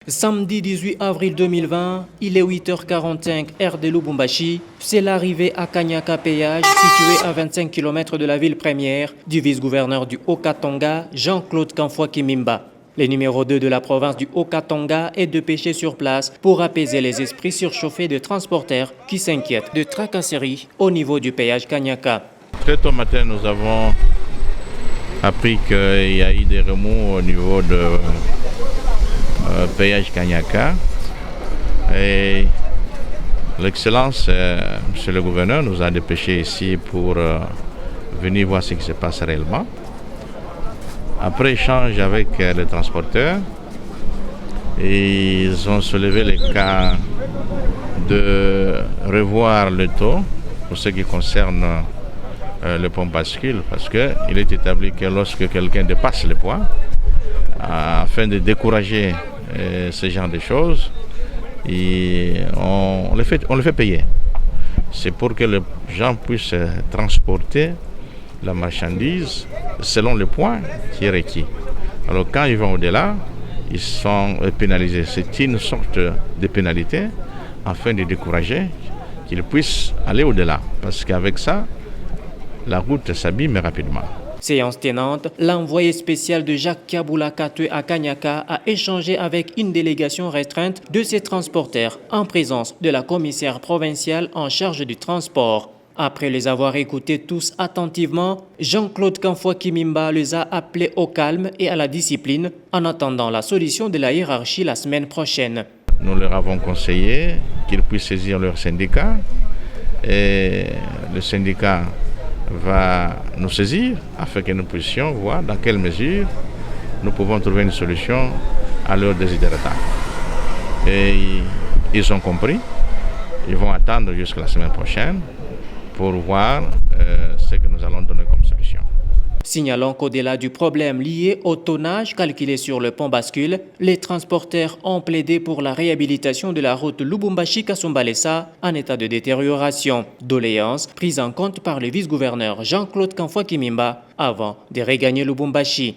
Samedi 18 avril 2020, il est 8h45 heure de Lubumbashi. C'est l'arrivée à Kanyaka péage, situé à 25 km de la ville première, du vice-gouverneur du Haut-Katanga, Jean-Claude Kamfwa Kimimba. Le numéro 2 de la province du Haut-Katanga est de pêcher sur place pour apaiser les esprits surchauffés de transporteurs qui s'inquiètent de tracasseries au niveau du péage Kanyaka. Très tôt matin, nous avons appris qu'il y a eu des remous au niveau de péage Kanyaka. Et l'Excellence, Monsieur le Gouverneur, nous a dépêchés ici pour venir voir ce qui se passe réellement. Après échange avec les transporteurs, ils ont soulevé le cas de revoir le taux pour ce qui concerne le pont bascule, parce qu'il est établi que lorsque quelqu'un dépasse le poids, afin de décourager ce genre de choses, on le fait payer. C'est pour que les gens puissent transporter la marchandise selon le poids qui est requis. Alors quand ils vont au-delà, ils sont pénalisés. C'est une sorte de pénalité afin de décourager qu'ils puissent aller au-delà. Parce qu'avec ça, la route s'abîme rapidement. Séance tenante, l'envoyé spécial de Jacques Kiaboula Katwe à Kanyaka a échangé avec une délégation restreinte de ses transporteurs en présence de la commissaire provinciale en charge du transport. Après les avoir écoutés tous attentivement, Jean-Claude Kamfwa Kimimba les a appelés au calme et à la discipline en attendant la solution de la hiérarchie la semaine prochaine. Nous leur avons conseillé qu'ils puissent saisir leur syndicat et le syndicat va nous saisir afin que nous puissions voir dans quelle mesure nous pouvons trouver une solution à leur desiderata. Et ils ont compris, ils vont attendre jusqu'à la semaine prochaine pour voir ce que nous allons donner comme solution. Signalons qu'au-delà du problème lié au tonnage calculé sur le pont bascule, les transporteurs ont plaidé pour la réhabilitation de la route Lubumbashi-Kasumbalesa en état de détérioration. Doléance prise en compte par le vice-gouverneur Jean-Claude Kamfwa Kimimba avant de regagner Lubumbashi.